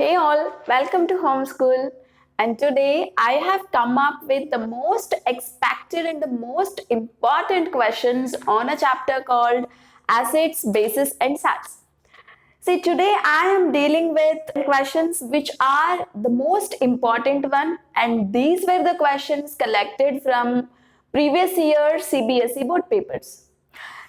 Hey all, welcome to Homeschool. And today I have come up with the most expected and the most important questions on a chapter called Acids, Bases and Salts. See, today I am dealing with questions which are the most important one, and these were the questions collected from previous year CBSE board papers.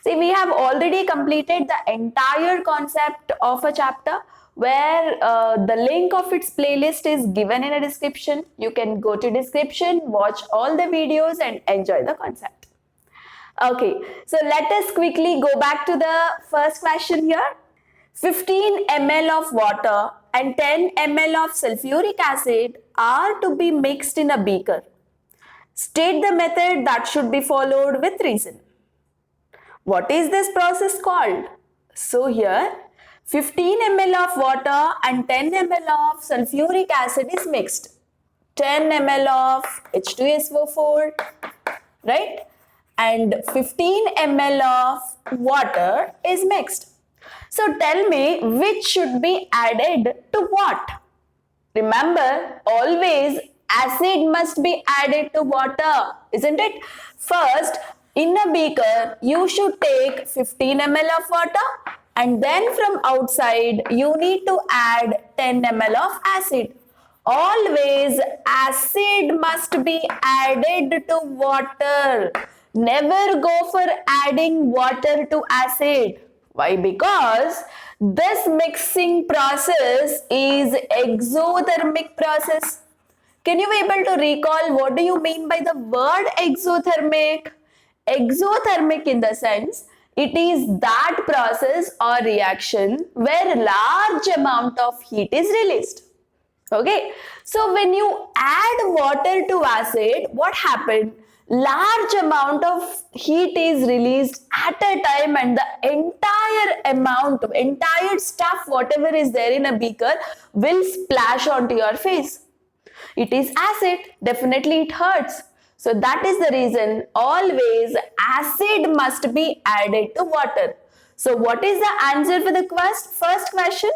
See, we have already completed the entire concept of a chapter where the link of its playlist is given in a description. You can go to description, watch all the videos and enjoy the concept. Okay, so let us quickly go back to the first question here. 15 ml of water and 10 ml of sulfuric acid are to be mixed in a beaker. State the method that should be followed with reason. What is this process called? So here 15 ml of water and 10 ml of sulfuric acid is mixed. 10 ml of H2SO4, right? And 15 ml of water is mixed. So tell me which should be added to what? Remember, always acid must be added to water, isn't it? First, in a beaker, you should take 15 ml of water and then from outside, you need to add 10 ml of acid. Always acid must be added to water. Never go for adding water to acid. Why? Because this mixing process is exothermic process. Can you be able to recall what do you mean by the word exothermic? Exothermic in the sense it is that process or reaction where large amount of heat is released. Okay, so when you add water to acid, what happened? Large amount of heat is released at a time and the entire stuff, whatever is there in a beaker will splash onto your face. It is acid, definitely it hurts. So that is the reason always acid must be added to water. So what is the answer for the first question?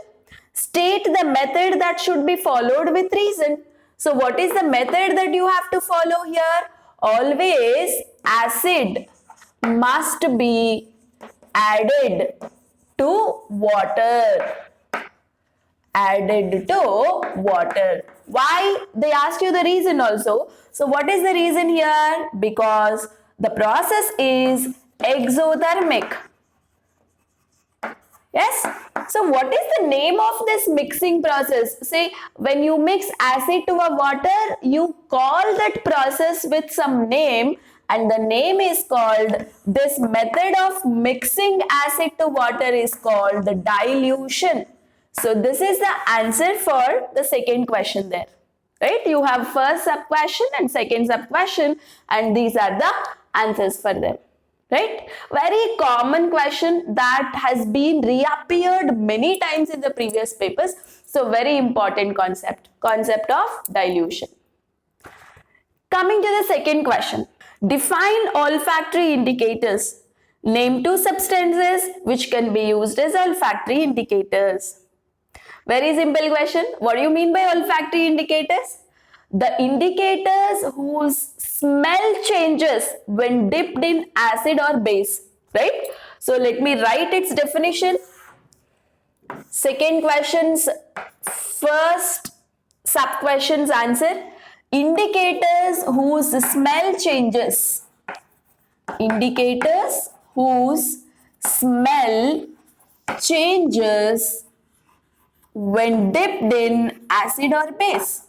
State the method that should be followed with reason. So what is the method that you have to follow here? Always acid must be added to water. Added to water. Why? They asked you the reason also. So what is the reason here? Because the process is exothermic. Yes? So what is the name of this mixing process? Say when you mix acid to a water, you call that process with some name and the name is called, this method of mixing acid to water is called the dilution. So this is the answer for the second question there. Right? You have first sub question and second sub question and these are the answers for them. Right? Very common question that has been reappeared many times in the previous papers. So very important concept of dilution. Coming to the second question. Define olfactory indicators. Name two substances which can be used as olfactory indicators. Very simple question. What do you mean by olfactory indicators? The indicators whose smell changes when dipped in acid or base, right? So let me write its definition. Second question's first sub-question's answer. Indicators whose smell changes. Indicators whose smell changes when dipped in acid or base.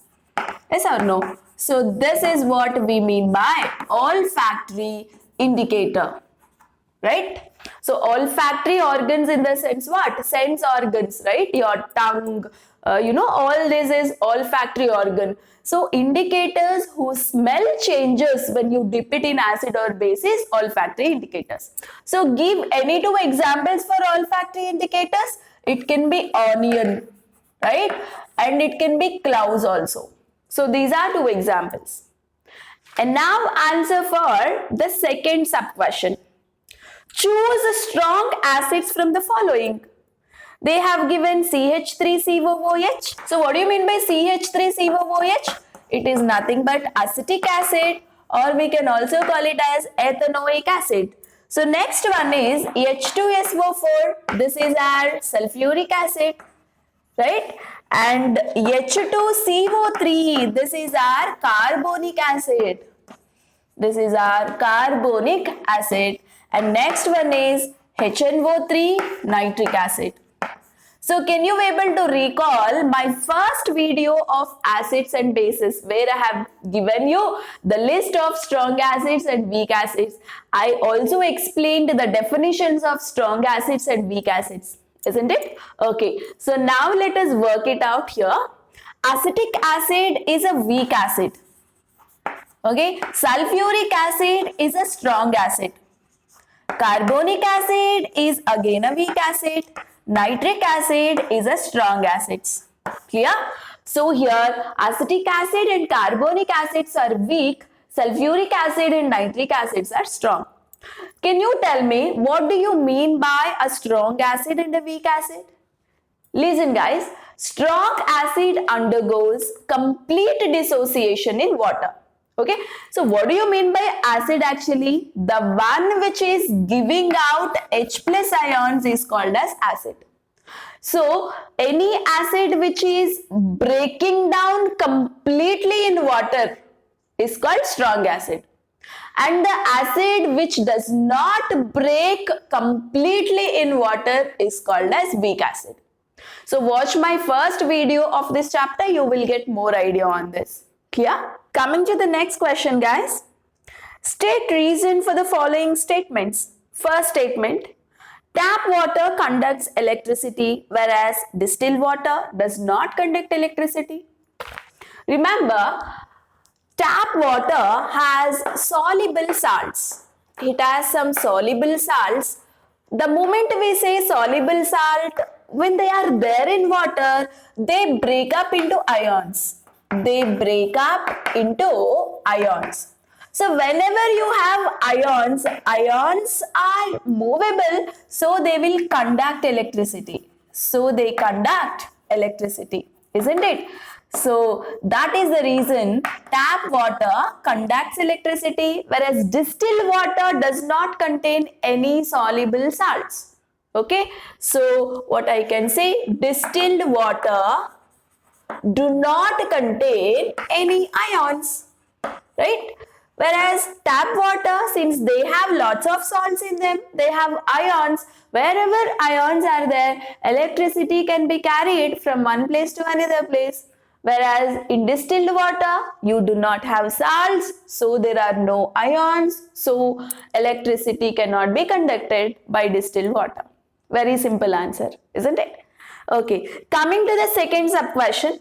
Yes or no? So this is what we mean by olfactory indicator. Right? So olfactory organs in the sense what? Sense organs, right? Your tongue, all this is olfactory organ. So indicators whose smell changes when you dip it in acid or base is olfactory indicators. So give any two examples for olfactory indicators. It can be onion, right? And it can be clouds also. So these are two examples. And now answer for the second sub question. Choose strong acids from the following. They have given CH3COOH. So what do you mean by CH3COOH? It is nothing but acetic acid, or we can also call it as ethanoic acid. So next one is H2SO4. This is our sulfuric acid, right? And H2CO3. This is our carbonic acid. This is our carbonic acid. And next one is HNO3 nitric acid. So can you be able to recall my first video of acids and bases, where I have given you the list of strong acids and weak acids. I also explained the definitions of strong acids and weak acids, isn't it? Okay, so now let us work it out here. Acetic acid is a weak acid. Okay, sulfuric acid is a strong acid. Carbonic acid is again a weak acid. Nitric acid is a strong acid. Clear? So here acetic acid and carbonic acids are weak. Sulfuric acid and nitric acids are strong. Can you tell me what do you mean by a strong acid and a weak acid? Listen guys, strong acid undergoes complete dissociation in water. Okay, so what do you mean by acid actually? The one which is giving out H plus ions is called as acid. So any acid which is breaking down completely in water is called strong acid. And the acid which does not break completely in water is called as weak acid. So watch my first video of this chapter, you will get more idea on this. Clear? Coming to the next question guys. State reason for the following statements. First statement, tap water conducts electricity whereas distilled water does not conduct electricity. Remember, tap water has soluble salts. It has some soluble salts. The moment we say soluble salt, when they are there in water, they break up into ions. They break up into ions. So whenever you have ions, ions are movable, so they will conduct electricity. So they conduct electricity, isn't it? So that is the reason tap water conducts electricity, whereas distilled water does not contain any soluble salts. Okay, so what I can say, distilled water do not contain any ions, right? Whereas tap water, since they have lots of salts in them, they have ions. Wherever ions are there, electricity can be carried from one place to another place. Whereas in distilled water, you do not have salts, so there are no ions, so electricity cannot be conducted by distilled water. Very simple answer, isn't it? Okay, coming to the second sub question.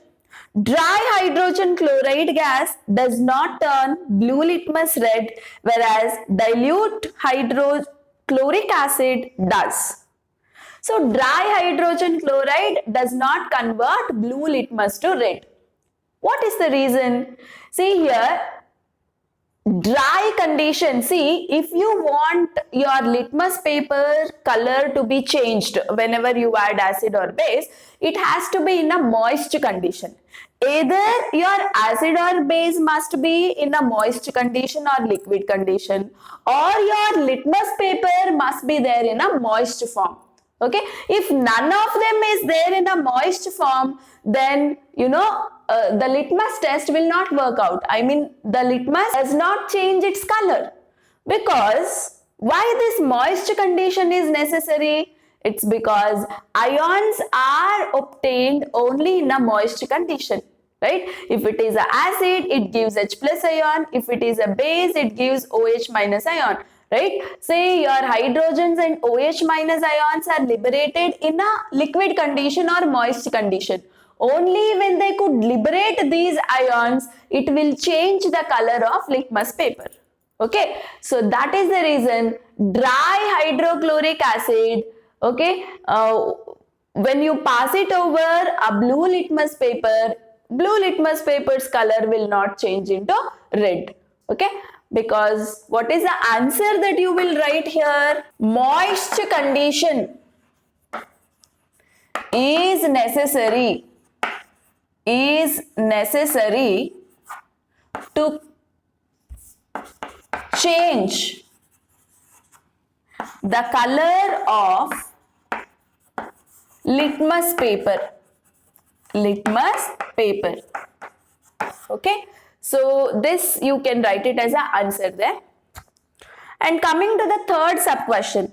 Dry hydrogen chloride gas does not turn blue litmus red, whereas dilute hydrochloric acid does. So dry hydrogen chloride does not convert blue litmus to red. What is the reason? See here, dry condition. See, if you want your litmus paper color to be changed whenever you add acid or base, it has to be in a moist condition. Either your acid or base must be in a moist condition or liquid condition, or your litmus paper must be there in a moist form. Okay, if none of them is there in a moist form, then the litmus test will not work out. I mean, the litmus does not change its color. Because why this moist condition is necessary? It's because ions are obtained only in a moist condition, right? If it is an acid, it gives H plus ion. If it is a base, it gives OH minus ion, right? Say your hydrogens and OH minus ions are liberated in a liquid condition or moist condition. Only when they could liberate these ions, it will change the color of litmus paper. Okay, so that is the reason dry hydrochloric acid, okay, when you pass it over a blue litmus paper's color will not change into red. Okay, because what is the answer that you will write here? Moist condition. is necessary to change the color of litmus paper. Okay, so this you can write it as an answer there. And coming to the third sub question,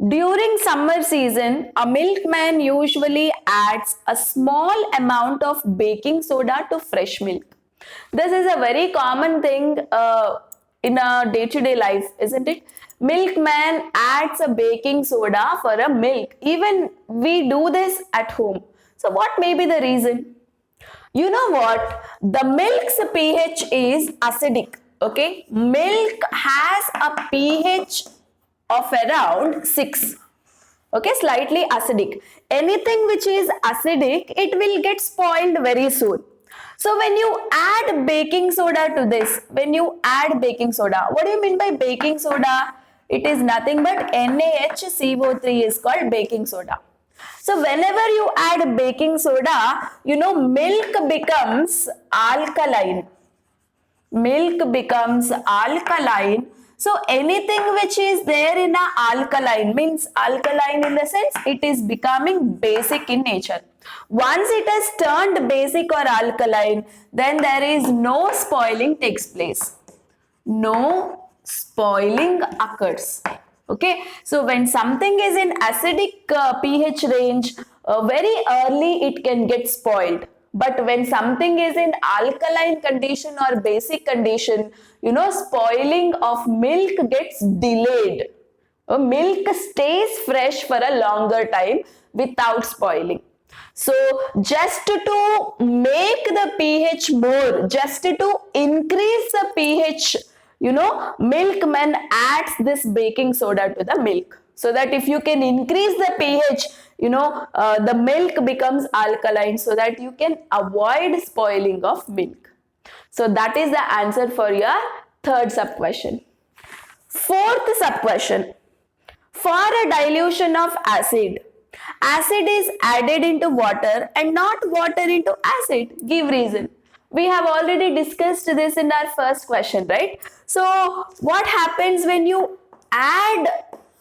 during summer season, a milkman usually adds a small amount of baking soda to fresh milk. This is a very common thing in a day-to-day life, isn't it? Milkman adds a baking soda for a milk. Even we do this at home. So what may be the reason? You know what? The milk's pH is acidic. Okay, milk has a pH of around 6. Okay, slightly acidic. Anything which is acidic, it will get spoiled very soon. So when you add baking soda to this, what do you mean by baking soda? It is nothing but NaHCO3 is called baking soda. So whenever you add baking soda, milk becomes alkaline. So anything which is there in a alkaline means alkaline in the sense it is becoming basic in nature. Once it has turned basic or alkaline, then there is no spoiling takes place. No spoiling occurs. Okay, so when something is in acidic pH range, very early it can get spoiled. But when something is in alkaline condition or basic condition, spoiling of milk gets delayed. Milk stays fresh for a longer time without spoiling. So just to make the pH more, just to increase the pH, milkman adds this baking soda to the milk. So that if you can increase the pH, the milk becomes alkaline so that you can avoid spoiling of milk. So that is the answer for your third sub question. Fourth sub question. For a dilution of acid is added into water and not water into acid. Give reason. We have already discussed this in our first question, right? So what happens when you add,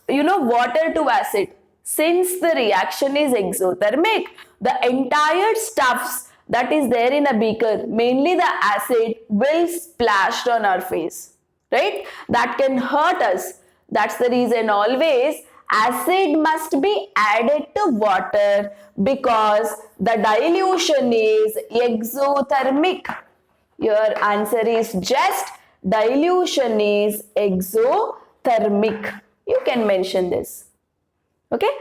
water to acid? Since the reaction is exothermic, the entire stuffs that is there in a beaker, mainly the acid, will splash on our face, right? That can hurt us. That's the reason always acid must be added to water because the dilution is exothermic. Your answer is just dilution is exothermic. You can mention this. Okay,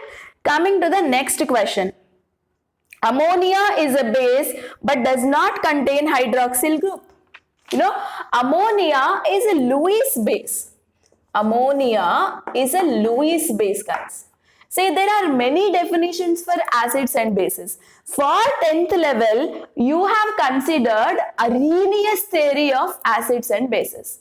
coming to the next question. Ammonia is a base but does not contain hydroxyl group. Ammonia is a Lewis base. Ammonia is a Lewis base, guys. Say there are many definitions for acids and bases. For 10th level, you have considered Arrhenius theory of acids and bases.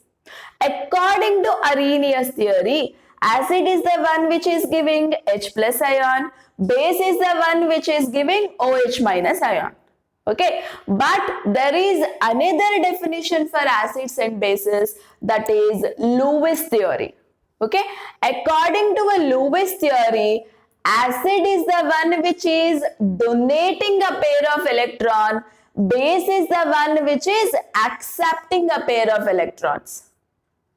According to Arrhenius theory, acid is the one which is giving H plus ion, base is the one which is giving OH minus ion. Okay, but there is another definition for acids and bases, that is Lewis theory. Okay, according to a Lewis theory, acid is the one which is donating a pair of electron, base is the one which is accepting a pair of electrons.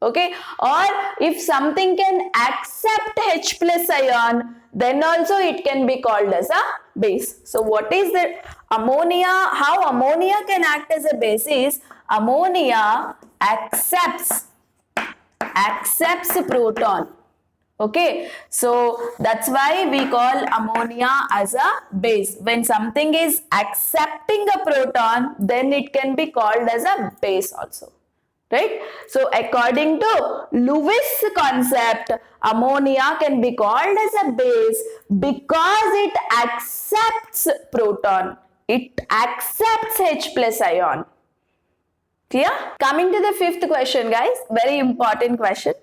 Okay, or if something can accept H plus ion, then also it can be called as a base. So what is the ammonia? How ammonia can act as a base is ammonia accepts proton. Okay, so that's why we call ammonia as a base. When something is accepting a proton, then it can be called as a base also. Right? So according to Lewis concept, ammonia can be called as a base because it accepts proton. It accepts H plus ion. Clear? Coming to the fifth question, guys. Very important question.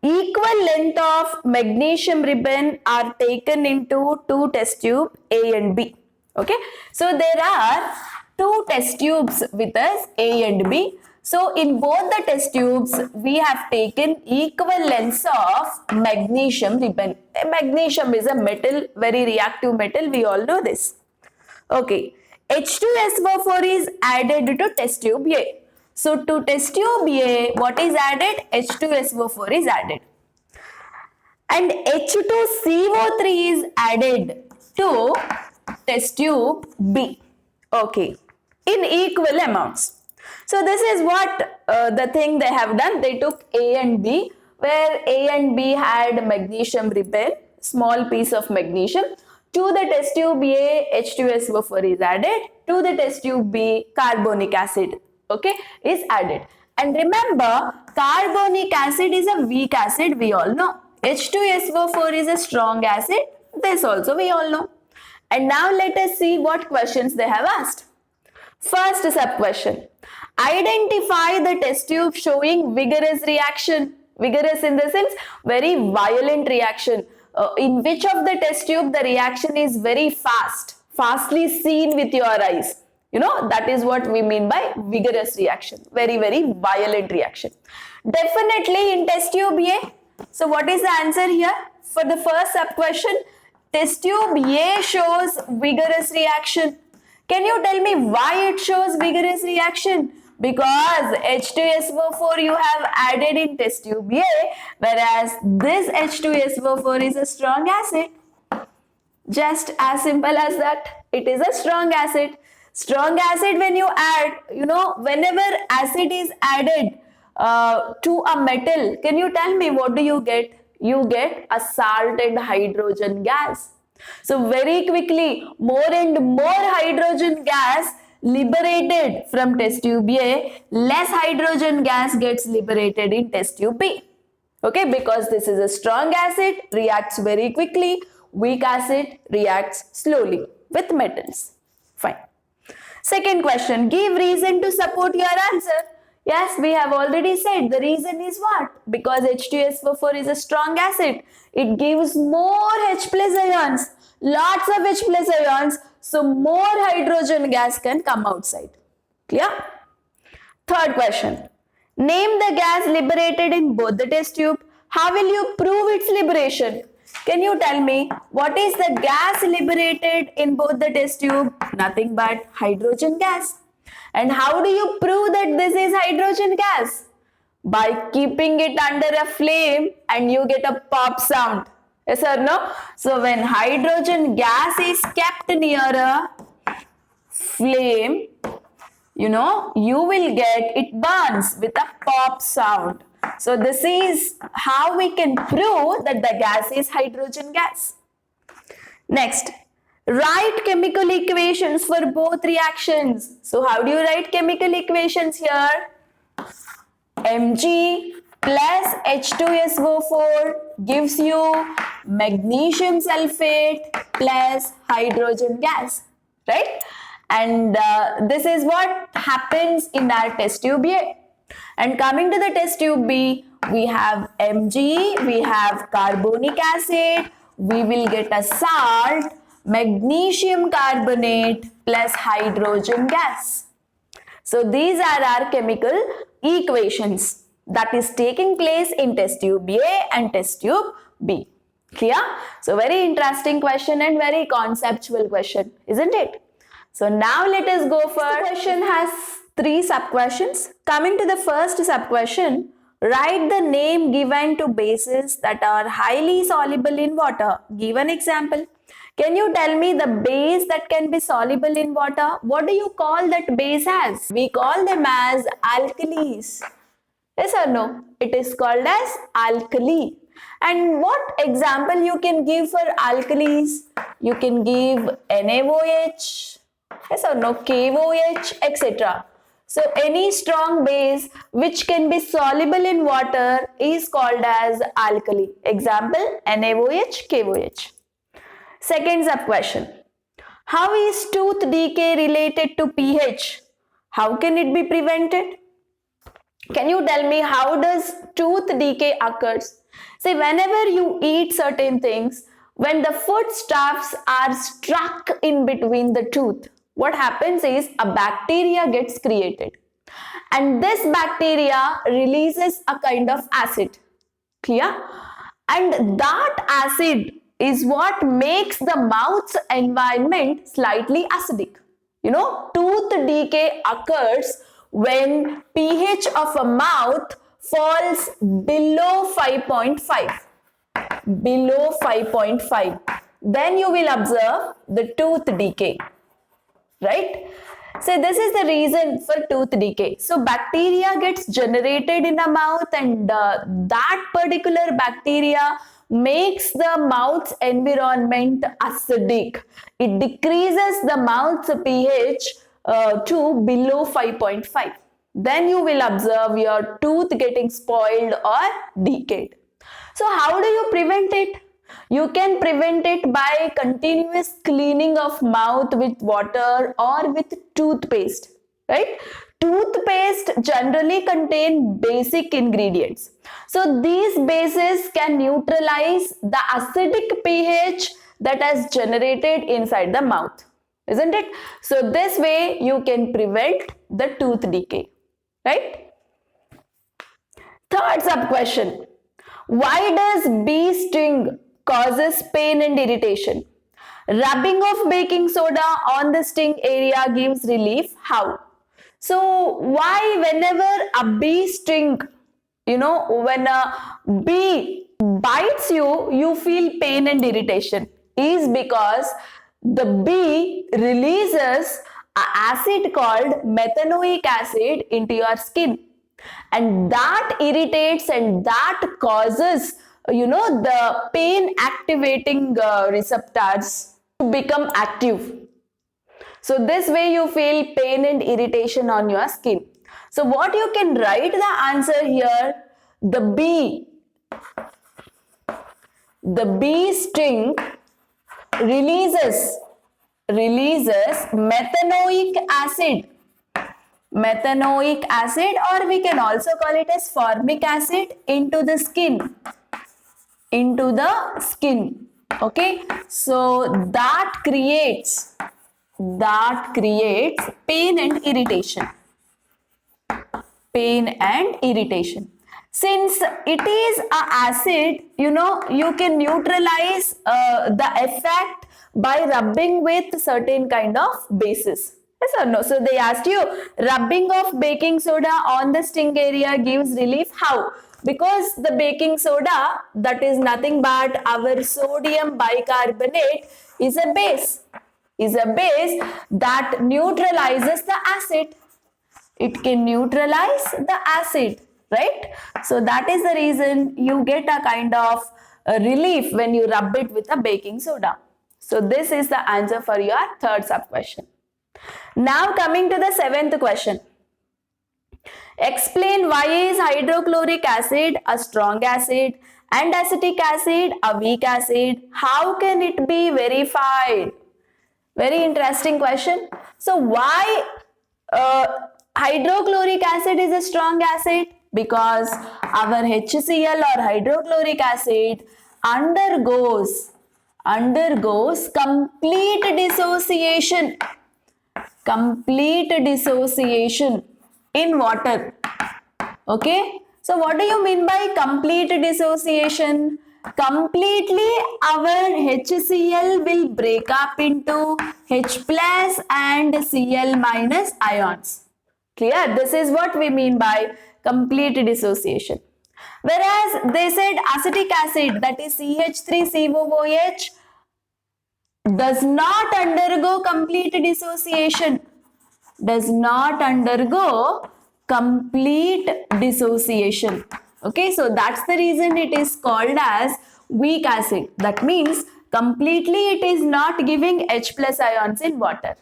Equal length of magnesium ribbon are taken into two test tubes A and B. Okay, so there are two test tubes with us A and B. So in both the test tubes, we have taken equal lengths of magnesium ribbon. Magnesium is a metal, very reactive metal. We all know this. Okay, H2SO4 is added to test tube A. So to test tube A, what is added? H2SO4 is added. And H2CO3 is added to test tube B. Okay, in equal amounts. So this is what the thing they have done. They took A and B, where A and B had magnesium ribbon, small piece of magnesium. To the test tube A, H2SO4 is added. To the test tube B, carbonic acid, okay, is added. And remember, carbonic acid is a weak acid, we all know. H2SO4 is a strong acid, this also we all know. And now let us see what questions they have asked. First sub question. Identify the test tube showing vigorous reaction. Vigorous in the sense very violent reaction. In which of the test tube the reaction is very fast, fastly seen with your eyes. You know, that is what we mean by vigorous reaction. Very, very violent reaction. Definitely in test tube A. So what is the answer here? For the first sub question, test tube A shows vigorous reaction. Can you tell me why it shows vigorous reaction? Because H2SO4 you have added in test tube A, whereas this H2SO4 is a strong acid. Just as simple as that. It is a strong acid. Strong acid, when you add, you know, whenever acid is added to a metal, can you tell me what do you get? You get a salted hydrogen gas. So very quickly, more and more hydrogen gas liberated from test tube A, less hydrogen gas gets liberated in test tube B. Okay, because this is a strong acid, reacts very quickly. Weak acid reacts slowly with metals. Fine. Second question, give reason to support your answer. Yes, we have already said the reason is what? Because H2SO4 is a strong acid. It gives more H plus ions, lots of H plus ions, so more hydrogen gas can come outside. Clear? Third question, name the gas liberated in both the test tube. How will you prove its liberation? Can you tell me what is the gas liberated in both the test tube? Nothing but hydrogen gas. And how do you prove that this is hydrogen gas? By keeping it under a flame and you get a pop sound. Yes or no? So when hydrogen gas is kept near a flame, you know, you will get it burns with a pop sound. So this is how we can prove that the gas is hydrogen gas. Next, write chemical equations for both reactions. So how do you write chemical equations here? Mg plus H2SO4 gives you magnesium sulfate plus hydrogen gas, right? And this is what happens in our test tube A. And coming to the test tube B, we have Mg, we have carbonic acid, we will get a salt, magnesium carbonate plus hydrogen gas. So these are our chemical equations that is taking place in test tube A and test tube B. Clear? So very interesting question and very conceptual question, isn't it? So now let us go for the question has 3 sub-questions. Coming to the first sub-question, write the name given to bases that are highly soluble in water. Give an example. Can you tell me the base that can be soluble in water? What do you call that base as? We call them as alkalis. Yes or no? It is called as alkali. And what example you can give for alkalis? You can give NaOH, yes or no, KOH, etc. So any strong base which can be soluble in water is called as alkali. Example, NaOH, KOH. Second sub question. How is tooth decay related to pH? How can it be prevented? Can you tell me how does tooth decay occurs? See, whenever you eat certain things, when the foodstuffs are stuck in between the tooth, what happens is a bacteria gets created. And this bacteria releases a kind of acid. Clear? And that acid is what makes the mouth's environment slightly acidic. You know, tooth decay occurs when pH of a mouth falls below 5.5. Below 5.5. Then you will observe the tooth decay. Right? So this is the reason for tooth decay. So bacteria gets generated in a mouth, and that particular bacteria makes the mouth's environment acidic. It decreases the mouth's pH to below 5.5. Then you will observe your tooth getting spoiled or decayed. So how do you prevent it? You can prevent it by continuous cleaning of mouth with water or with toothpaste, right? Toothpaste generally contain basic ingredients. So these bases can neutralize the acidic pH that has generated inside the mouth, isn't it? So this way you can prevent the tooth decay, right? Third sub question. Why does bee sting causes pain and irritation? Rubbing of baking soda on the sting area gives relief. How? So why whenever a bee sting, when a bee bites you, you feel pain and irritation is because the bee releases an acid called methanoic acid into your skin. And that irritates and that causes the pain activating receptors to become active. So this way you feel pain and irritation on your skin. So what you can write the answer here, the bee sting releases methanoic acid, or we can also call it as formic acid into the skin. Okay, so that creates pain and irritation. Since it is an acid, you can neutralize the effect by rubbing with certain kind of bases. Yes or no? So they asked you, rubbing of baking soda on the sting area gives relief. How? Because the baking soda, that is nothing but our sodium bicarbonate, is a base that neutralizes the acid. It can neutralize the acid, right? So that is the reason you get a kind of relief when you rub it with a baking soda. So this is the answer for your third sub question. Now coming to the seventh question. Explain why is hydrochloric acid a strong acid and acetic acid a weak acid? How can it be verified? Very interesting question. So why hydrochloric acid is a strong acid? Because our HCl or hydrochloric acid undergoes complete dissociation in water. Okay, so what do you mean by complete dissociation? Completely our HCl will break up into H plus and Cl minus ions. Clear? This is what we mean by complete dissociation. Whereas they said acetic acid, that is CH3COOH, does not undergo complete dissociation. Okay, so that's the reason it is called as weak acid. That means completely it is not giving H plus ions in water.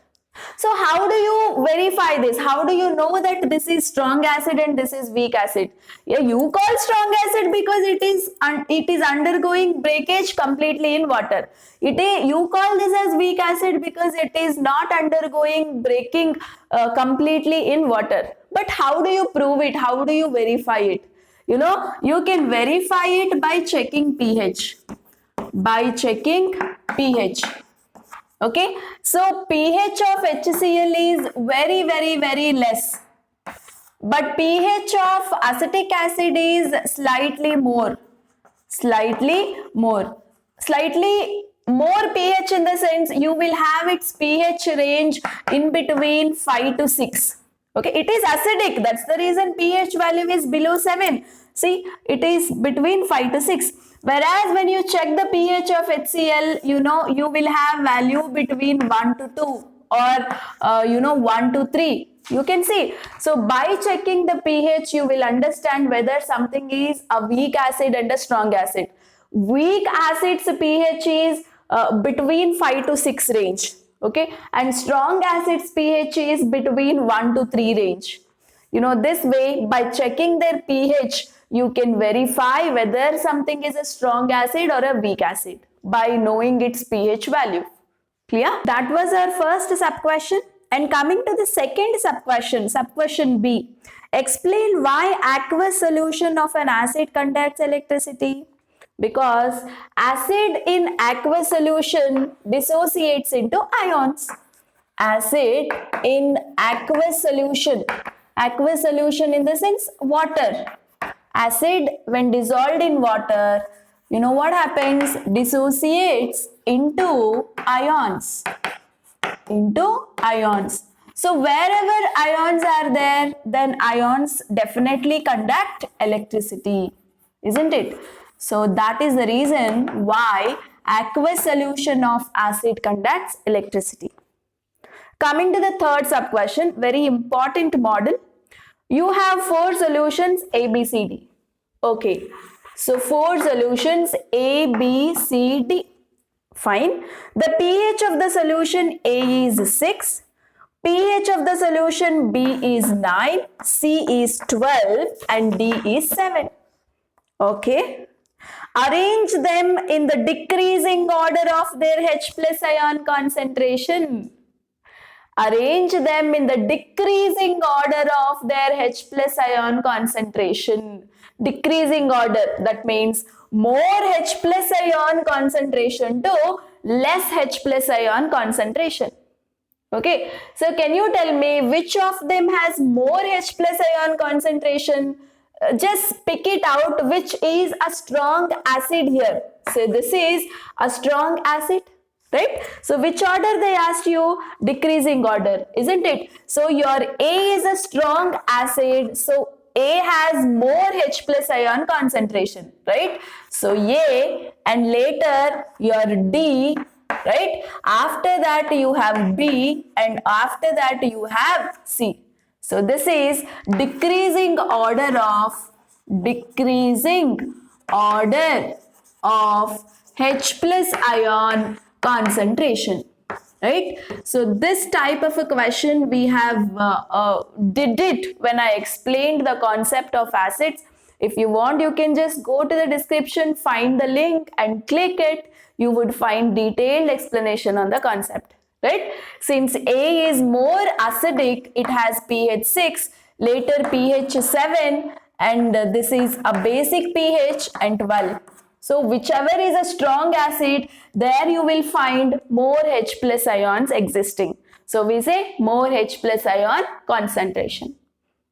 So how do you verify this? How do you know that this is strong acid and this is weak acid? Yeah, you call strong acid because it is undergoing breakage completely in water. You call this as weak acid because it is not undergoing breaking completely in water. But how do you prove it? How do you verify it? You can verify it by checking pH. By checking pH. Okay, so pH of HCl is very, very, very less. But pH of acetic acid is slightly more. Slightly more pH, in the sense you will have its pH range in between 5 to 6. Okay, it is acidic, that's the reason pH value is below 7. See, it is between 5 to 6. Whereas when you check the pH of HCl, you will have value between 1 to 2 or 1 to 3. You can see. So by checking the pH, you will understand whether something is a weak acid and a strong acid. Weak acid's pH is between 5 to 6 range. Okay, and strong acid's pH is between 1 to 3 range. This way, by checking their pH, you can verify whether something is a strong acid or a weak acid by knowing its pH value. Clear? That was our first sub-question. And coming to the second sub-question, sub-question B. Explain why aqueous solution of an acid conducts electricity. Because acid in aqueous solution dissociates into ions. Acid in aqueous solution in the sense water. Acid, when dissolved in water, what happens? Dissociates into ions. So wherever ions are there, then ions definitely conduct electricity, isn't it? So that is the reason why aqueous solution of acid conducts electricity. Coming to the third sub-question, very important model. You have 4 solutions A, B, C, D. Okay, so 4 solutions A, B, C, D. Fine. The pH of the solution A is 6. pH of the solution B is 9. C is 12 and D is 7. Okay. Arrange them in the decreasing order of their H plus ion concentration. Arrange them in the decreasing order of their H plus ion concentration. Decreasing order, that means more H plus ion concentration to less H plus ion concentration. Okay, so can you tell me which of them has more H plus ion concentration? Just pick it out which is a strong acid here. So this is a strong acid. Right? So which order they asked you? Decreasing order, isn't it? So your A is a strong acid. So A has more H plus ion concentration, right? So A, and later your D, right? After that you have B, and after that you have C. So this is decreasing order of H plus ion concentration, right? So this type of a question we have did it when I explained the concept of acids. If you want, you can just go to the description, find the link and click it. You would find detailed explanation on the concept, right? Since A is more acidic, it has pH 6, later pH 7, and this is a basic pH and 12. So whichever is a strong acid, there you will find more H plus ions existing. So we say more H plus ion concentration,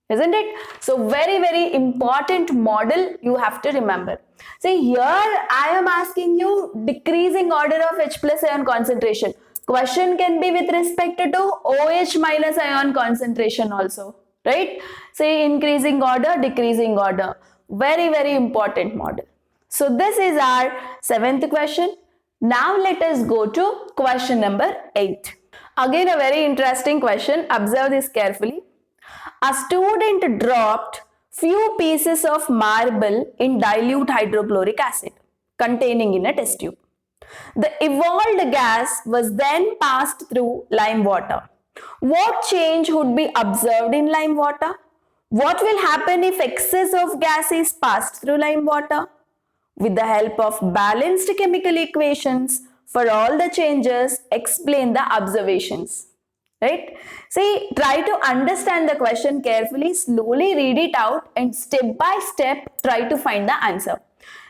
isn't it? So very, very important model you have to remember. See, here I am asking you decreasing order of H plus ion concentration. Question can be with respect to OH minus ion concentration also, right? Say increasing order, decreasing order. Very, very important model. So this is our 7th question. Now let us go to question number 8. Again a very interesting question. Observe this carefully. A student dropped few pieces of marble in dilute hydrochloric acid containing in a test tube. The evolved gas was then passed through lime water. What change would be observed in lime water? What will happen if excess of gas is passed through lime water? With the help of balanced chemical equations for all the changes, explain the observations. right? See, try to understand the question carefully, slowly read it out, and step by step try to find the answer.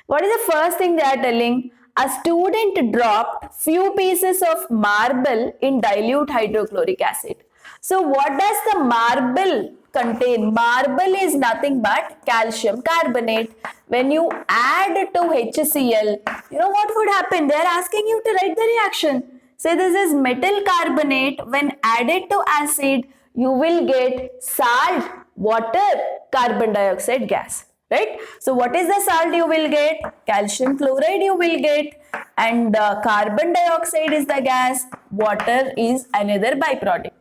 What is the first thing they are telling? A student dropped few pieces of marble in dilute hydrochloric acid. So what does the marble contain? Marble is nothing but calcium carbonate. When you add to HCl, you know what would happen? They are asking you to write the reaction. Say this is metal carbonate. When added to acid, you will get salt, water, carbon dioxide gas. Right? So what is the salt you will get? Calcium chloride you will get, and carbon dioxide is the gas, water is another byproduct.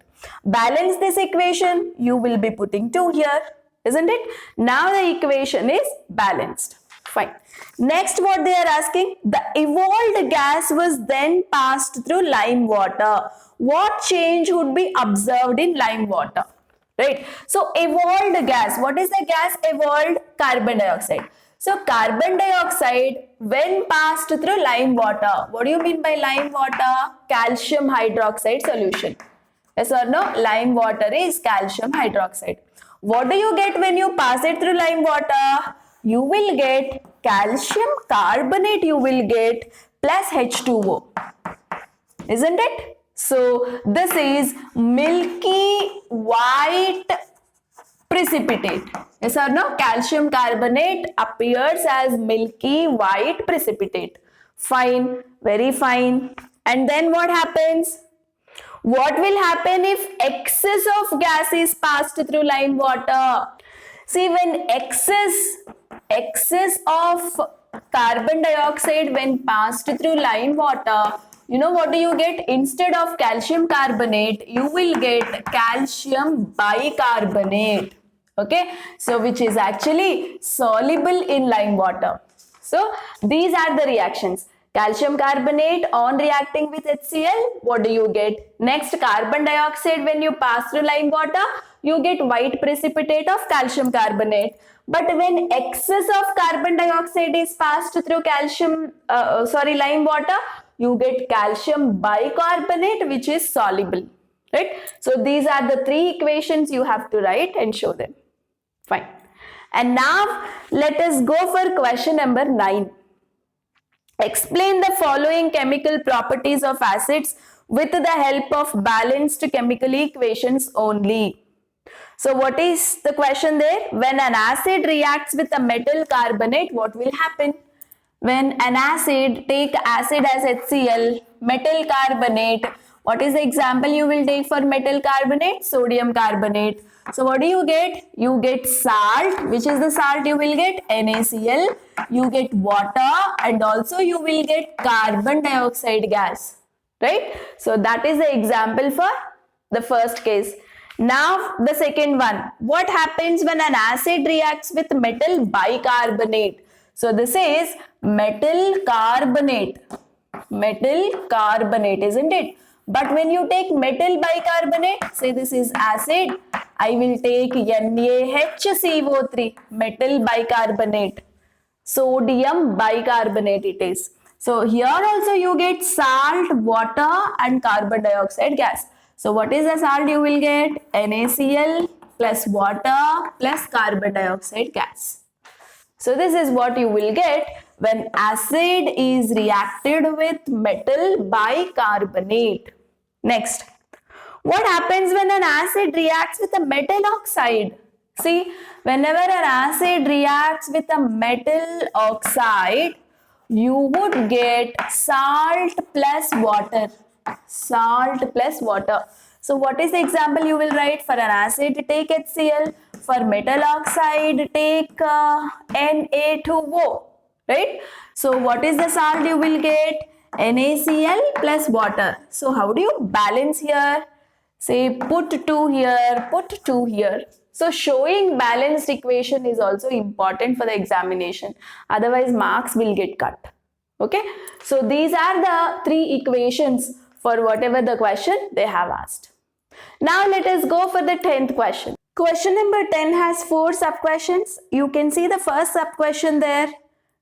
Balance this equation, you will be putting 2 here, isn't it? Now the equation is balanced. Fine. Next, what they are asking, the evolved gas was then passed through lime water. What change would be observed in lime water? Right? So evolved gas, what is the gas evolved? Carbon dioxide. So carbon dioxide when passed through lime water, what do you mean by lime water? Calcium hydroxide solution. Yes or no? Lime water is calcium hydroxide. What do you get when you pass it through lime water? You will get calcium carbonate, you will get plus H2O. Isn't it? So this is milky white precipitate. Yes or no? Calcium carbonate appears as milky white precipitate. Fine, very fine. And then what happens? What will happen if excess of gas is passed through lime water? See, when excess of carbon dioxide when passed through lime water, you know what do you get? Instead of calcium carbonate, you will get calcium bicarbonate. Okay, so which is actually soluble in lime water. So these are the reactions. Calcium carbonate on reacting with HCl, what do you get? Next, carbon dioxide when you pass through lime water, you get white precipitate of calcium carbonate. But when excess of carbon dioxide is passed through lime water, you get calcium bicarbonate, which is soluble. Right? So these are the 3 equations you have to write and show them. Fine. And now let us go for question number 9. Explain the following chemical properties of acids with the help of balanced chemical equations only. So what is the question there? When an acid reacts with a metal carbonate, what will happen? When an acid, take acid as HCl, metal carbonate, what is the example you will take for metal carbonate? Sodium carbonate. So what do you get? You get salt. Which is the salt you will get? NaCl. You get water, and also you will get carbon dioxide gas. Right? So that is the example for the first case. Now the second one. What happens when an acid reacts with metal bicarbonate? So this is metal carbonate. Metal carbonate, isn't it? But when you take metal bicarbonate, say this is acid, I will take NaHCO3, metal bicarbonate. Sodium bicarbonate it is. So here also you get salt, water and carbon dioxide gas. So what is the salt you will get? NaCl plus water plus carbon dioxide gas. So this is what you will get when acid is reacted with metal bicarbonate. Next, what happens when an acid reacts with a metal oxide? See, whenever an acid reacts with a metal oxide, you would get salt plus water. Salt plus water. So what is the example you will write? For an acid, take HCl. For metal oxide, take Na2O. Right? So what is the salt you will get? NaCl plus water. So how do you balance here? Say put 2 here, put 2 here. So showing balanced equation is also important for the examination. Otherwise marks will get cut. Okay. So these are the 3 equations for whatever the question they have asked. Now let us go for the 10th question. Question number 10 has 4 sub-questions. You can see the first sub-question there.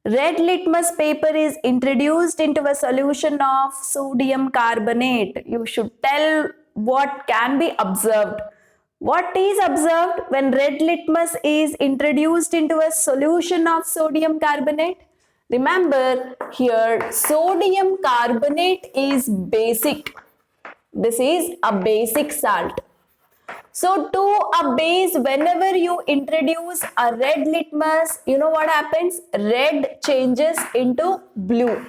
red litmus paper is introduced into a solution of sodium carbonate. You should tell what can be observed. What is observed when red litmus is introduced into a solution of sodium carbonate? Remember here, sodium carbonate is basic. This is a basic salt. So to a base, whenever you introduce a red litmus, you know what happens? Red changes into blue,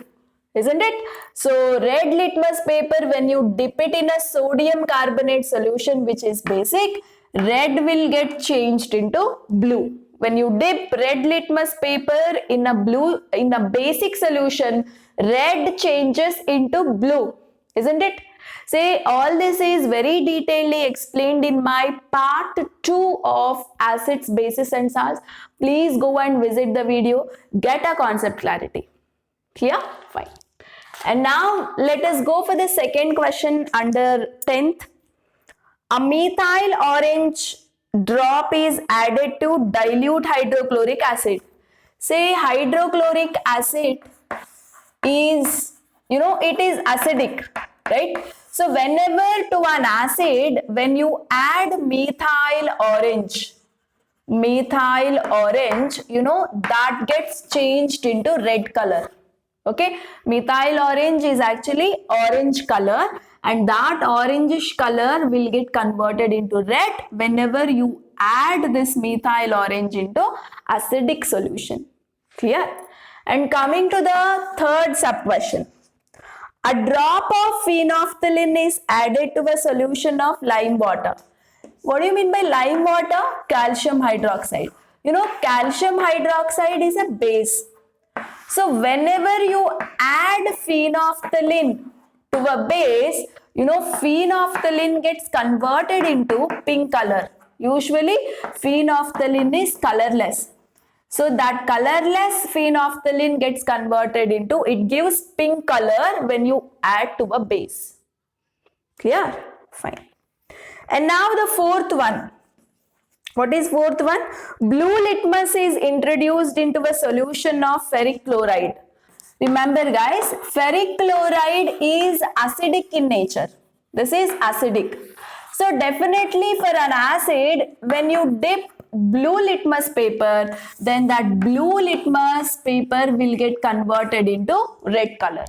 isn't it? So red litmus paper, when you dip it in a sodium carbonate solution, which is basic, red will get changed into blue. When you dip red litmus paper in a basic solution, red changes into blue, isn't it? Say all this is very detailedly explained in my part 2 of acids, bases and salts. Please go and visit the video, get a concept clarity. Clear? Fine. And now let us go for the second question under 10th. A methyl orange drop is added to dilute hydrochloric acid. Say hydrochloric acid is, it is acidic, right? So whenever to an acid, when you add methyl orange, that gets changed into red color. Okay, methyl orange is actually orange color, and that orangish color will get converted into red whenever you add this methyl orange into acidic solution. Clear? And coming to the third sub question. A drop of phenolphthalein is added to a solution of lime water. What do you mean by lime water? Calcium hydroxide. Calcium hydroxide is a base. So whenever you add phenolphthalein to a base, phenolphthalein gets converted into pink color. Usually phenolphthalein is colorless. So that colorless phenolphthalein gets converted into, it gives pink color when you add to a base. Clear? Fine. And now the fourth one. What is fourth one? Blue litmus is introduced into a solution of ferric chloride. Remember guys, ferric chloride is acidic in nature. This is acidic. So definitely for an acid, when you dip blue litmus paper, then that blue litmus paper will get converted into red color,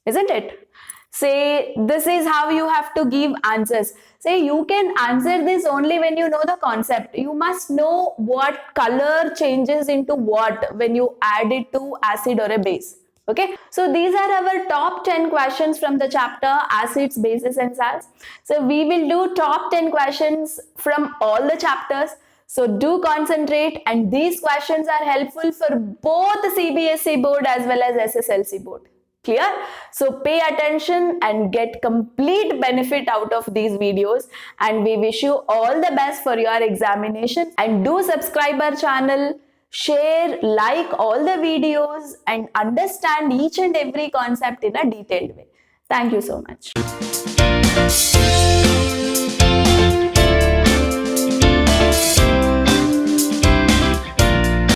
isn't it? Say this is how you have to give answers. Say you can answer this only when you know the concept. You must know what color changes into what when you add it to acid or a base. Okay, so these are our top 10 questions from the chapter acids, bases and salts. So we will do top 10 questions from all the chapters. So do concentrate, and these questions are helpful for both the CBSE board as well as SSLC board. Clear? So pay attention and get complete benefit out of these videos, and we wish you all the best for your examination. And do subscribe our channel, share, like all the videos, and understand each and every concept in a detailed way. Thank you so much.